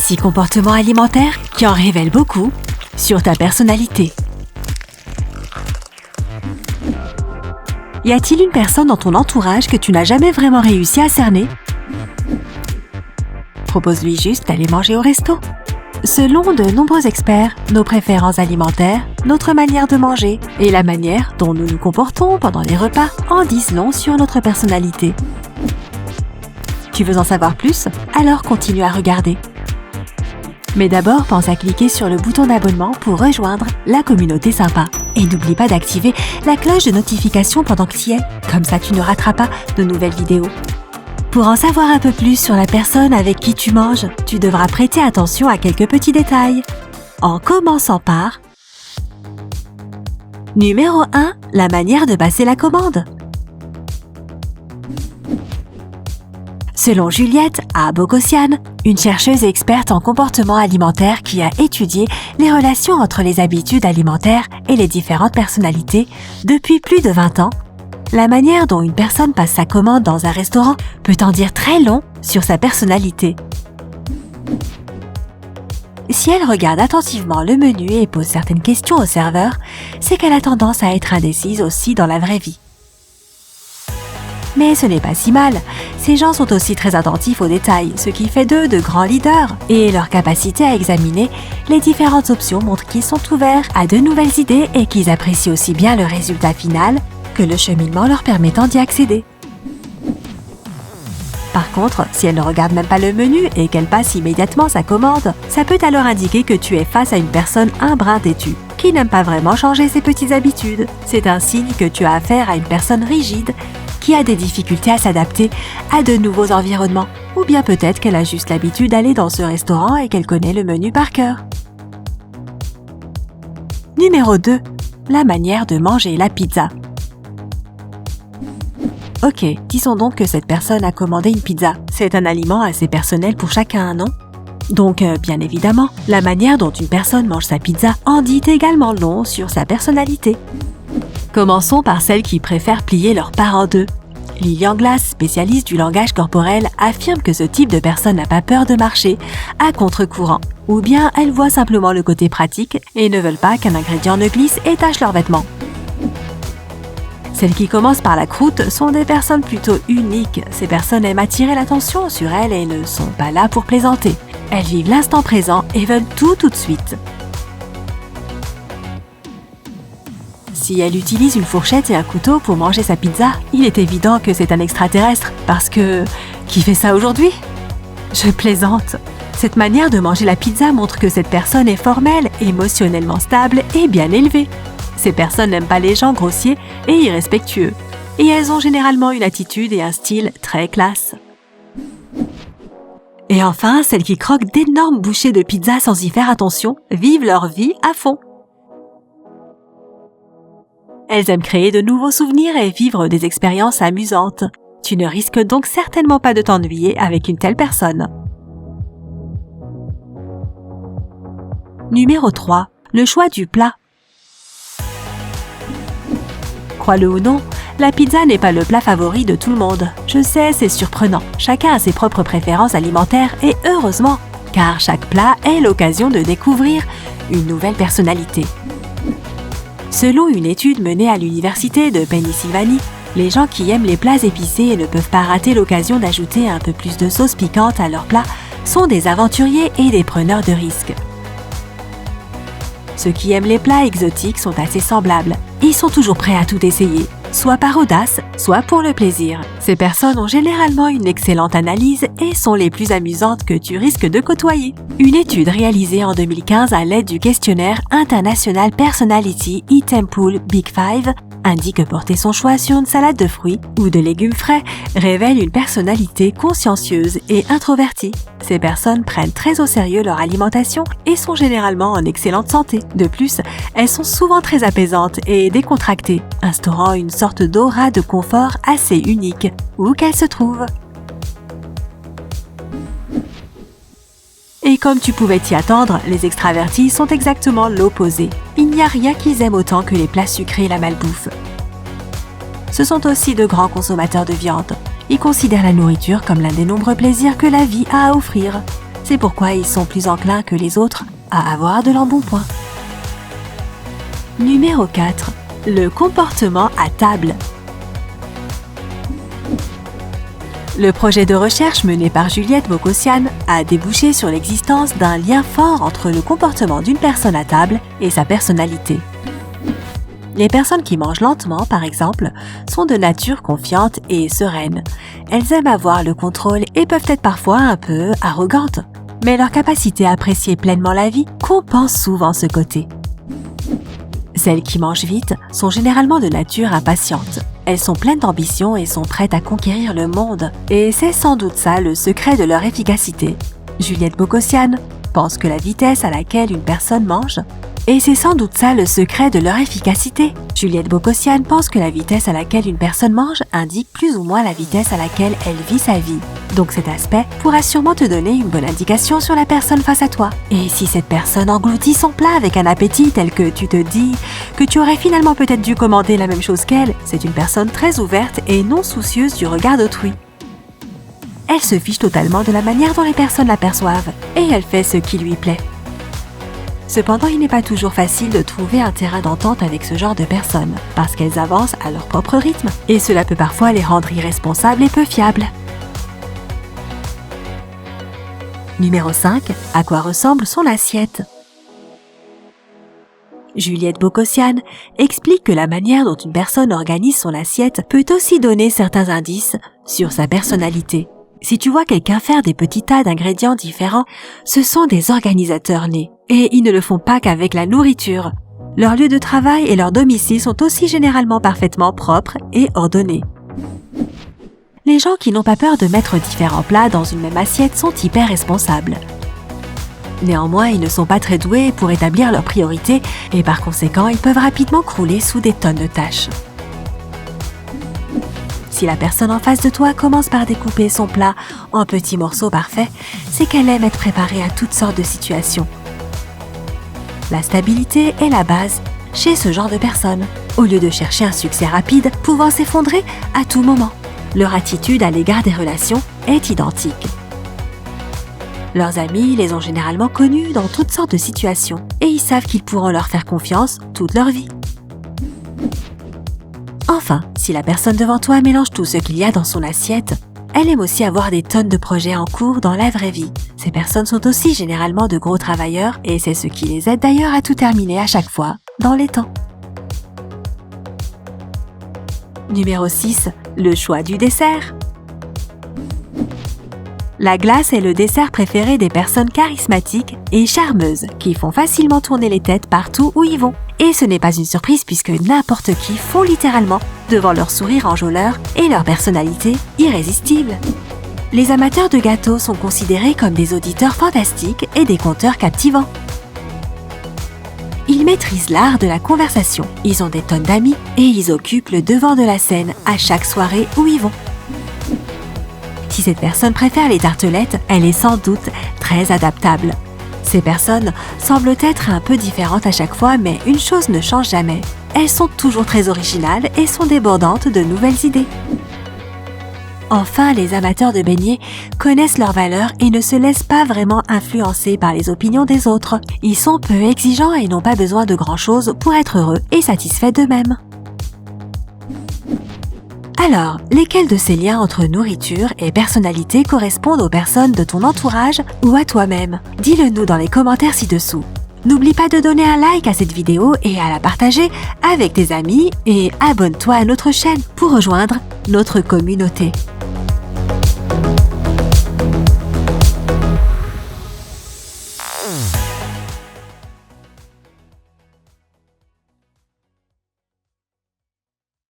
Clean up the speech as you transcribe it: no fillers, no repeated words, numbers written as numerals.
6 comportements alimentaires qui en révèlent beaucoup sur ta personnalité. Y a-t-il une personne dans ton entourage que tu n'as jamais vraiment réussi à cerner? Propose-lui juste d'aller manger au resto. Selon de nombreux experts, nos préférences alimentaires, notre manière de manger et la manière dont nous nous comportons pendant les repas en disent long sur notre personnalité. Tu veux en savoir plus? Alors continue à regarder. Mais d'abord, pense à cliquer sur le bouton d'abonnement pour rejoindre la communauté sympa. Et n'oublie pas d'activer la cloche de notification pendant que tu y es, comme ça tu ne rateras pas de nouvelles vidéos. Pour en savoir un peu plus sur la personne avec qui tu manges, tu devras prêter attention à quelques petits détails. En commençant par... Numéro 1. La manière de passer la commande. Selon Juliette Bogossian, une chercheuse et experte en comportement alimentaire qui a étudié les relations entre les habitudes alimentaires et les différentes personnalités depuis plus de 20 ans, la manière dont une personne passe sa commande dans un restaurant peut en dire très long sur sa personnalité. Si elle regarde attentivement le menu et pose certaines questions au serveur, c'est qu'elle a tendance à être indécise aussi dans la vraie vie. Mais ce n'est pas si mal. Ces gens sont aussi très attentifs aux détails, ce qui fait d'eux de grands leaders. Et leur capacité à examiner les différentes options montre qu'ils sont ouverts à de nouvelles idées et qu'ils apprécient aussi bien le résultat final que le cheminement leur permettant d'y accéder. Par contre, si elle ne regarde même pas le menu et qu'elle passe immédiatement sa commande, ça peut alors indiquer que tu es face à une personne un brin têtue, qui n'aime pas vraiment changer ses petites habitudes. C'est un signe que tu as affaire à une personne rigide, qui a des difficultés à s'adapter à de nouveaux environnements. Ou bien peut-être qu'elle a juste l'habitude d'aller dans ce restaurant et qu'elle connaît le menu par cœur. Numéro 2. La manière de manger la pizza. Ok, disons donc que cette personne a commandé une pizza. C'est un aliment assez personnel pour chacun, non? Donc, bien évidemment, la manière dont une personne mange sa pizza en dit également long sur sa personnalité. Commençons par celles qui préfèrent plier leur part en deux. Lilian Glass, spécialiste du langage corporel, affirme que ce type de personne n'a pas peur de marcher à contre-courant. Ou bien elles voient simplement le côté pratique et ne veulent pas qu'un ingrédient ne glisse et tache leurs vêtements. Celles qui commencent par la croûte sont des personnes plutôt uniques. Ces personnes aiment attirer l'attention sur elles et ne sont pas là pour plaisanter. Elles vivent l'instant présent et veulent tout de suite. Si elle utilise une fourchette et un couteau pour manger sa pizza, il est évident que c'est un extraterrestre, parce que... Qui fait ça aujourd'hui? Je plaisante. Cette manière de manger la pizza montre que cette personne est formelle, émotionnellement stable et bien élevée. Ces personnes n'aiment pas les gens grossiers et irrespectueux. Et elles ont généralement une attitude et un style très classe. Et enfin, celles qui croquent d'énormes bouchées de pizza sans y faire attention, vivent leur vie à fond. Elles aiment créer de nouveaux souvenirs et vivre des expériences amusantes. Tu ne risques donc certainement pas de t'ennuyer avec une telle personne. Numéro 3. Le choix du plat. Crois-le ou non, la pizza n'est pas le plat favori de tout le monde. Je sais, c'est surprenant. Chacun a ses propres préférences alimentaires et heureusement, car chaque plat est l'occasion de découvrir une nouvelle personnalité. Selon une étude menée à l'université de Pennsylvanie, les gens qui aiment les plats épicés et ne peuvent pas rater l'occasion d'ajouter un peu plus de sauce piquante à leurs plats sont des aventuriers et des preneurs de risques. Ceux qui aiment les plats exotiques sont assez semblables. Ils sont toujours prêts à tout essayer, soit par audace, soit pour le plaisir. Ces personnes ont généralement une excellente analyse et sont les plus amusantes que tu risques de côtoyer. Une étude réalisée en 2015 à l'aide du questionnaire International Personality Eating Pool Big Five indique que porter son choix sur une salade de fruits ou de légumes frais révèle une personnalité consciencieuse et introvertie. Ces personnes prennent très au sérieux leur alimentation et sont généralement en excellente santé. De plus, elles sont souvent très apaisantes et décontractées, instaurant une sorte d'aura de confort assez unique, où qu'elles se trouvent. Et comme tu pouvais t'y attendre, les extravertis sont exactement l'opposé. Il n'y a rien qu'ils aiment autant que les plats sucrés et la malbouffe. Ce sont aussi de grands consommateurs de viande. Ils considèrent la nourriture comme l'un des nombreux plaisirs que la vie a à offrir. C'est pourquoi ils sont plus enclins que les autres à avoir de l'embonpoint. Numéro 4. Le comportement à table. Le projet de recherche mené par Juliette Bogossian a débouché sur l'existence d'un lien fort entre le comportement d'une personne à table et sa personnalité. Les personnes qui mangent lentement, par exemple, sont de nature confiante et sereine. Elles aiment avoir le contrôle et peuvent être parfois un peu arrogantes. Mais leur capacité à apprécier pleinement la vie compense souvent ce côté. Celles qui mangent vite sont généralement de nature impatiente. Elles sont pleines d'ambition et sont prêtes à conquérir le monde. Et c'est sans doute ça le secret de leur efficacité. Juliette Bogossian pense que la vitesse à laquelle une personne mange Et c'est sans doute ça le secret de leur efficacité. Juliette Bogossian pense que la vitesse à laquelle une personne mange indique plus ou moins la vitesse à laquelle elle vit sa vie. Donc cet aspect pourra sûrement te donner une bonne indication sur la personne face à toi. Et si cette personne engloutit son plat avec un appétit tel que tu te dis que tu aurais finalement peut-être dû commander la même chose qu'elle, c'est une personne très ouverte et non soucieuse du regard d'autrui. Elle se fiche totalement de la manière dont les personnes l'aperçoivent et elle fait ce qui lui plaît. Cependant, il n'est pas toujours facile de trouver un terrain d'entente avec ce genre de personnes, parce qu'elles avancent à leur propre rythme, et cela peut parfois les rendre irresponsables et peu fiables. Numéro 5. À quoi ressemble son assiette ? Juliette Bogossian explique que la manière dont une personne organise son assiette peut aussi donner certains indices sur sa personnalité. Si tu vois quelqu'un faire des petits tas d'ingrédients différents, ce sont des organisateurs nés. Et ils ne le font pas qu'avec la nourriture. Leur lieu de travail et leur domicile sont aussi généralement parfaitement propres et ordonnés. Les gens qui n'ont pas peur de mettre différents plats dans une même assiette sont hyper responsables. Néanmoins, ils ne sont pas très doués pour établir leurs priorités et par conséquent, ils peuvent rapidement crouler sous des tonnes de tâches. Si la personne en face de toi commence par découper son plat en petits morceaux parfaits, c'est qu'elle aime être préparée à toutes sortes de situations. La stabilité est la base chez ce genre de personnes, au lieu de chercher un succès rapide pouvant s'effondrer à tout moment. Leur attitude à l'égard des relations est identique. Leurs amis les ont généralement connus dans toutes sortes de situations et ils savent qu'ils pourront leur faire confiance toute leur vie. Enfin, si la personne devant toi mélange tout ce qu'il y a dans son assiette, elle aime aussi avoir des tonnes de projets en cours dans la vraie vie. Ces personnes sont aussi généralement de gros travailleurs et c'est ce qui les aide d'ailleurs à tout terminer à chaque fois, dans les temps. Numéro 6. Le choix du dessert. La glace est le dessert préféré des personnes charismatiques et charmeuses qui font facilement tourner les têtes partout où ils vont. Et ce n'est pas une surprise puisque n'importe qui fond littéralement devant leur sourire enjôleur et leur personnalité irrésistible. Les amateurs de gâteaux sont considérés comme des auditeurs fantastiques et des conteurs captivants. Ils maîtrisent l'art de la conversation, ils ont des tonnes d'amis et ils occupent le devant de la scène à chaque soirée où ils vont. Si cette personne préfère les tartelettes, elle est sans doute très adaptable. Ces personnes semblent être un peu différentes à chaque fois, mais une chose ne change jamais. Elles sont toujours très originales et sont débordantes de nouvelles idées. Enfin, les amateurs de beignets connaissent leurs valeurs et ne se laissent pas vraiment influencer par les opinions des autres. Ils sont peu exigeants et n'ont pas besoin de grand-chose pour être heureux et satisfaits d'eux-mêmes. Alors, lesquels de ces liens entre nourriture et personnalité correspondent aux personnes de ton entourage ou à toi-même ? Dis-le nous dans les commentaires ci-dessous. N'oublie pas de donner un like à cette vidéo et à la partager avec tes amis et abonne-toi à notre chaîne pour rejoindre notre communauté.